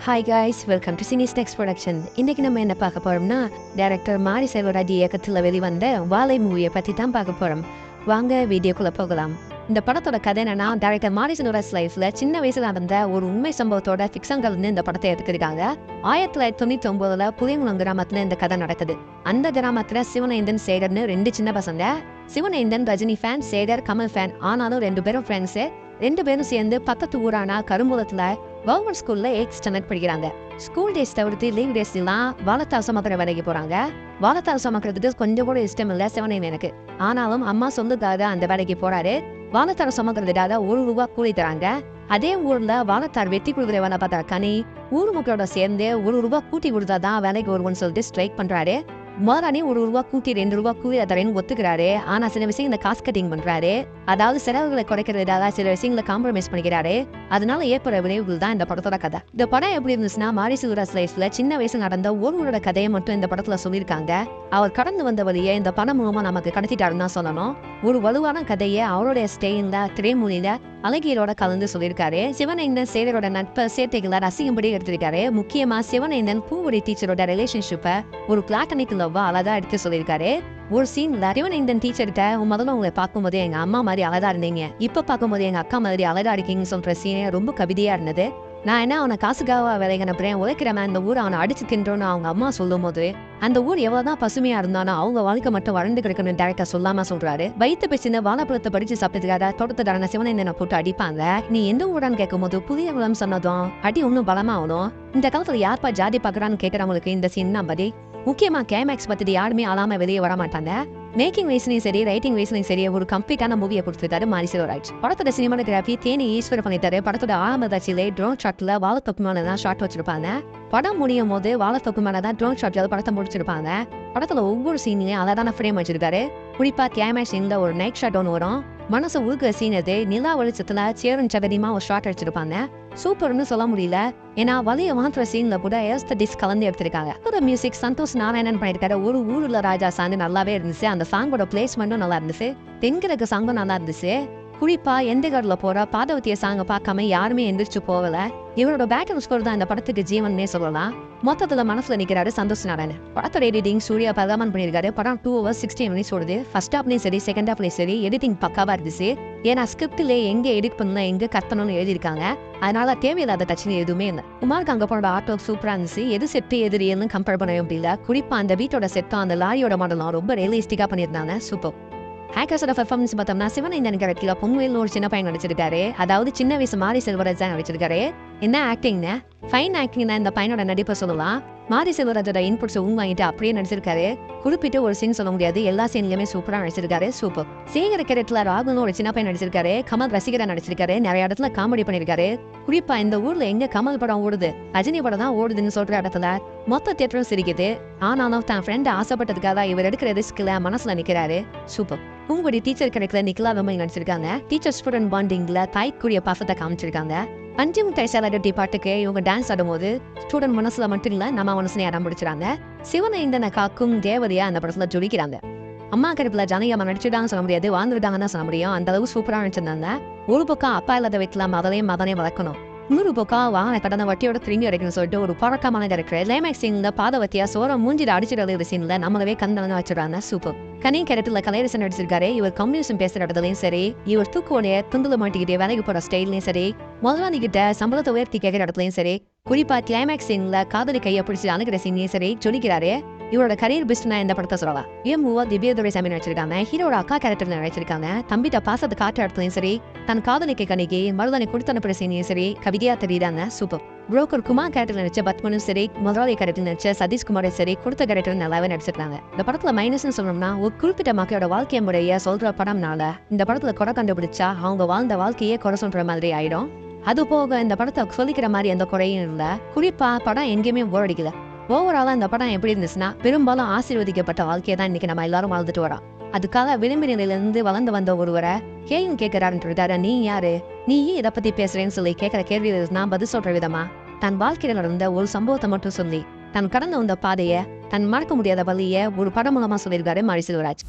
Hi guys, welcome to சினிஸ் next production. இன்னைக்கு நம்ம என்ன பார்க்க போறோம்னா, டைரக்டர் மாரி செல்வராஜ் இயக்கத்தில் வெளிவந்த வாழை மூவியை பற்றி தான் பார்க்க போறோம். வாங்க வீடியோக்குள்ள போகலாம். இந்த படத்தோட கதை என்னன்னா, டைரக்டர் மாரி செல்வராஜ் லைஃப்ல சின்ன வயசுல நடந்த ஒரு உண்மை சம்பவத்தோட ஃபிக்ஷன்கள் இந்த படத்தை எடுத்துக்கிட்டாங்க. 1999 புளியங்குளம் கிராமத்துல இந்த கதை நடக்குது. அந்த கிராமத்துல சிவனேந்தன் சேகர்னு 2 சின்ன பசங்க. சிவனேந்தன் ரஜினி ஃபேன், சேகர் கமல் ஃபேன். ஆனாலும் 2 பேரும் ஃப்ரெண்ட்ஸு. 2 பேரும் சேர்ந்து பக்கத்து ஊரான கரும்புலத்துல கவர்மெண்ட் ஸ்கூல்ல 8th ஸ்டாண்டர்ட் படிக்கிறாங்க. ஸ்கூல் டேஸ் தவிர்த்து லீவ் டேஸ் எல்லாம் வாழைத்தாள் சுமக்கிற வேலைக்கு போறாங்க. வாழைத்தாள் சுமக்கிறதுக்கு கொஞ்சம் கூட இஷ்டம் இல்லை சிவனேந்தனுக்கு. ஆனாலும் அம்மா சொந்தக்காக அந்த வேலைக்கு போறாரு. வாழைத்தாள் சுமக்கிறதுக்காக ₹1 கூலி தராங்க. அதே ஊர்ல வாழைத்தாள் வெட்டி கொடுக்குற வேலை பார்த்தா கனி ஊர் மக்களோட சேர்ந்து ₹1 கூட்டி கொடுத்தாதான் வேலைக்கு வருவோம்னு சொல்லிட்டு ஸ்ட்ரைக் பண்றாரு. முதலானே ₹1 கூட்டி ₹2 கூலி தரேன்னு ஒத்துக்கிறாரு. ஆனா சில விஷயங்களை காஸ்ட் கட்டிங் பண்றாரு. அதாவது செலவுகளை குறைக்கிறதுக்காக சில விஷயங்களை காம்ப்ரமைஸ் பண்ணிக்கிறாரு. அதனால ஏற்படுற விளைவுகள் தான் இந்த படத்தோட கதை. இந்த படம் எப்படி இருந்துச்சுன்னா, மாரி செல்வராஜ் லைஃப்ல சின்ன வயசு நடந்த ஒருவரோட கதையை மட்டும் இந்த படத்துல சொல்லியிருக்காங்க. அவர் கடந்து வந்த வழியை இந்த படம் மூலமா நமக்கு கடத்திட்டாருன்னு தான் சொல்லணும். ஒரு வலுவான கதையை அவருடைய ஸ்டைல திரைமொழியில அழகியரோட கலந்து சொல்லியிருக்காரு. சிவனேந்தன் சேகரோட நட்பை சேர்த்தைகளை ரசிக்கும்படி எடுத்திருக்காரு. முக்கியமா சிவனேந்தன் பூவுடைய டீச்சரோட ரிலேஷன்ஷிப்பை ஒரு பிளாட்டனிக் லவ்வா அழகா எடுத்து சொல்லியிருக்காரு. ஒரு சீன்ல சிவனேந்தன் டீச்சர்கிட்ட முதல்ல உங்களை பார்க்கும்போது எங்க அம்மா மாதிரி அழகா இருந்தீங்க, இப்ப பார்க்கும்போது எங்க அக்கா மாதிரி அழகா இருக்கீங்கன்னு சொல்ற சீனே ரொம்ப கவிதையா இருந்தது. நான் என்ன அவனை காசுக்காக வேலைக்கு அனுப்புறேன், உழைக்கிறவன் அந்த ஊரை அவனை அடிச்சு தின்றோன்னு அவங்க அம்மா சொல்லும் போது அந்த ஊர் எவ்வளவுதான் பசுமையா இருந்தாலும் அவங்க வாழ்க்கை மட்டும் வளர்ந்து கிடைக்கணும்னு டைரக்டர் சொல்லாம சொல்றாரு. வயிற்று பேசின வாழைப்பழத்தை படிச்சு சாப்பிட்டதுக்காக தோட்டத்தை சிவனேந்தனை போட்டு அடிப்பாங்க. நீ எந்த ஊரான்னு கேட்கும் போது புதிய குளம் சொன்னதும் அடி ஒன்னும் பலமாகணும். இந்த காலத்துல யார்ப்பா ஜாதி பாக்குறான்னு கேட்கறவங்களுக்கு இந்த சீன் தான் பதி. முக்கியமா கேமேக்ஸ் பத்தி யாருமே ஆளாம வெளியே வர மாட்டாங்க. மேக்கிங் வைஸ்லையும் சரி, ரைட்டிங் வைஸ்லையும் சரி ஒரு கம்ப்ளீட்டான மூவியை கொடுத்துருக்காரு மாரி செல்வராஜ். படத்தோட சினிமாட்டோகிராஃபி தேனி ஈஸ்வர பண்ணிட்டாரு. படத்தோட ஆரம்பதாச்சியிலே ட்ரோன் ஷாட்ல வாழைத்தொக்கு மேலதான் ஷாட் வச்சிருப்பாங்க. படம் முடியும் போது வாழைத்தொக்கு மேலதான் ட்ரோன் ஷாட்ல படத்தை முடிச்சிருப்பாங்க. படத்துல ஒவ்வொரு சீன்லயும் அழகான ஃப்ரேம் வச்சிருக்காரு. குறிப்பா கேமரா சீன்ல ஒரு நைட் ஷாட் ஒன்று வரும். மனசு உருக்குற சீன் அது. நிலா வெளிச்சத்துல சேரும் சகதியமா ஒரு ஷாட் அடிச்சிருப்பாங்க. சூப்பர்னு சொல்ல முடியல, ஏன்னா வலிய மாத்திர சீன்ல கூட ஏஸ்தடிக்ஸ் கலந்து எடுத்திருக்காங்க. ஒரு மியூசிக் சந்தோஷ் நாராயணன் பண்ணிருக்காரு. ஒரு ஊருல ராஜா சாங் நல்லாவே இருந்துச்சு. அந்த சாங்கோட பிளேஸ்மெண்ட்டும் நல்லா இருந்துச்சு. தென்கிழக்கு சாங்கும் நல்லா இருந்துச்சு. குறிப்பா எந்த கார்ல போற பாதவத்திய சாங்க பார்க்காம யாருமே எந்திரிச்சு போகல. இவரோட பேக்ரவுண்ட் ஸ்கோர் தான் இந்த படத்துக்கு ஜீவனே சொல்லலாம். மொத்தத்துல மனசுல நிக்கிறாரு சந்தோஷ் நாராயணன். படத்தோட எடிட்டிங் சூர்யா பகவான் பண்ணிருக்காரு. படம் 2 hours 16 minutes ஓடுது. ஃபர்ஸ்ட் ஹாப்லயும் சரி, செகண்ட் ஹாப்லயும் சரி எடிட்டிங் பக்காவா இருந்துச்சு. ஏன்னா ஸ்கிரிப்ட்ல எங்க எடிட் பண்ணலாம், எங்க கத்தணும்னு எழுதியிருக்காங்க. அதனால தேவையில்லாத டச்சுன்னு எதுவுமே இல்லை. குமாருக்கு அங்க போனோட ஆர்ட் ஒர்க் சூப்பரா இருந்துச்சு. எது செட்டு எது ரியல்னு கம்பேர் பண்ணவே முடியல. குறிப்பா அந்த வீட்டோட செட்டும் அந்த லாரியோட மாடலும் ரொம்ப ரியலிஸ்டிக்கா பண்ணியிருந்தாங்க. சூப்பர். ஹேக்கர்ஸோட பெர்ஃபார்மன்ஸ் பார்த்தோம்னா, சிவனேந்தன் கேரக்டர்ல பொங்குவேல்னு ஒரு சின்ன பையன் நடிச்சிருக்காரு. அதாவது சின்ன வயசு மாரி செல்வராஜ் தான் நடிச்சிருக்காரு. என்ன ஆக்டிங்னு ஃபைன் ஆக்டிங் தான் இந்த பையனோட நடிப்பை சொல்லலாம். மாரி செல்வராஜோட இன்புட்ஸ் வாங்கிட்டு அப்படியே நடிச்சிருக்காரு. குறிப்பிட்டு ஒரு சீன் சொல்ல முடியாது, எல்லா சீன்லயுமே சூப்பரா நடிச்சிருக்காரு. சூப்பர். சேகர கேரக்டர்ல ராகுன்னு ஒரு சின்ன பையன் நடிச்சிருக்காரு. கமல் ரசிகரா நடிச்சிருக்காரு. நிறைய இடத்துல காமெடி பண்ணிருக்காரு. குறிப்பா இந்த ஊர்ல எங்க கமல் படம் ஓடுது, ரஜினி படம் தான் ஓடுதுன்னு சொல்ற இடத்துல மொத்த தியேட்டரும் சிரிக்குது. ஆனாலும் தான் ஃப்ரெண்ட் ஆசைப்பட்டதுக்காக இவர் எடுக்கிற ரிஸ்க்ல மனசுல நிக்கிறாரு. சூப்பர். உங்களுடைய டீச்சர் கேரக்டர்ல நிக்கலா ரொம்ப நடிச்சிருக்காங்க. டீச்சர் ஸ்டூடெண்ட் பாண்டிங்ல தாய்க்குரிய பாசத்தை காமிச்சிருக்காங்க. பஞ்சம் டைசாலடி பாட்டுக்கு இவங்க டான்ஸ் ஆடும்போது ஸ்டூடெண்ட் மனசுல மட்டும் இல்ல, நம்ம மனசுல இடம் பிடிச்சிடாங்க. சிவனேந்தனை காக்கும் தேவதையா அந்த படத்துல ஜொலிக்கிறாங்க. அம்மா கருப்புல ஜனகியம்மா நடிச்சுட்டாங்கன்னு சொல்ல முடியாது, வாழ்ந்துட்டாங்கன்னு சொல்ல முடியும். அந்த அளவுக்கு சூப்பரா நடிச்சிருந்தாங்க. ஒரு பக்கம் அப்பா இல்லாத வீட்டுல மதனே வளர்க்கணும், இன்னொரு பக்கம் வாங்க கடந்த வட்டியோட திரும்பி வரைக்கும் சொல்லிட்டு ஒரு பழக்கமான டேரக்டர். கிளைமேக்ஸ் சீன்ல பாதவத்தியா சோற மூஞ்சில அடிச்சுட்டு சீன்ல நம்மளவே கந்தவங்க வச்சிடறாங்க. சூப்பர். கனி கேரக்டர்ல கலையரசன் நடிச்சிருக்காரு. இவர் கம்யூனிசம் பேசுற இடத்துலயும் சரி, இவர் தூக்குவோடைய துண்டுல மாட்டிக்கிட்டே வேலைக்கு போற ஸ்டைல்லையும் சரி, முதலாளி கிட்ட சம்பளத்தை உயர்த்தி கேட்கிற இடத்துலயும் சரி, குறிப்பா கிளைமேக்ஸ் சீன்ல காதலி கையை பிடிச்சி அணுகிற சீன்லயும் சரி ஜொலிக்கிறாரு. இவரோட கரியர் பெஸ்ட்னா இந்த படத்தை சொல்லலாம். மூவா திவ்யதுரை சாமி நடிச்சிருக்காங்க. ஹீரோட அக்கா கேரக்டர் நடிச்சிருக்காங்க. தம்பிட்ட பாசத்தை காட்டுற இடத்துலயும் சரி, தன் காதலிக்கு கணிக்கு மருதானை கொடுத்து அனுப்புற சீனையும் சரி கவிதையா தெரியுறாங்க. சூப்பர். புரோக்கர் குமார் கேரக்டர் நடிச்ச பத்மனும் சரி, முதலாளி கேரக்டர் நடிச்ச சதீஷ்குமாரும் சரி கொடுத்த கேரக்டர் நல்லாவே நடிச்சிருக்காங்க. இந்த படத்துல மைனஸ்ன்னு சொல்லணும்னா, ஒரு குறிப்பிட்ட மக்களோட வாழ்க்கை முறைய சொல்ற படம்னால இந்த படத்துல குறை கண்டுபிடிச்சா அவங்க வாழ்ந்த வாழ்க்கையே குறை சொல்ற மாதிரி ஆயிடும். அது போக இந்த படத்தை சொல்லிக்கிற மாதிரி எந்த குறையும் இல்ல. குறிப்பா படம் எங்கேயுமே போர் அடிக்கல. ஓவராலா இந்த படம் எப்படி இருந்துச்சுன்னா, பெரும்பாலும் ஆசீர்வதிக்கப்பட்ட வாழ்க்கையை தான் இன்னைக்கு நம்ம எல்லாரும் வாழ்ந்துட்டு வரோம். அதுக்காக விளிம்பு நிலையில இருந்து வளர்ந்து வந்த ஒருவரை கேள்வி கேட்கிறாருன்றாரு. நீ யாரு, நீ இதை பத்தி பேசுறேன்னு சொல்லி கேட்கிற கேள்வி நான் பதில் சொல்ற விதமா தன் வாழ்க்கையில நடந்த ஒரு சம்பவத்தை மட்டும் சொல்லி தன் கடந்து வந்த பாதைய, தன் மறக்க முடியாத வழிய ஒரு படம் மூலமா சொல்லியிருக்காரு மாரி செல்வராஜ்.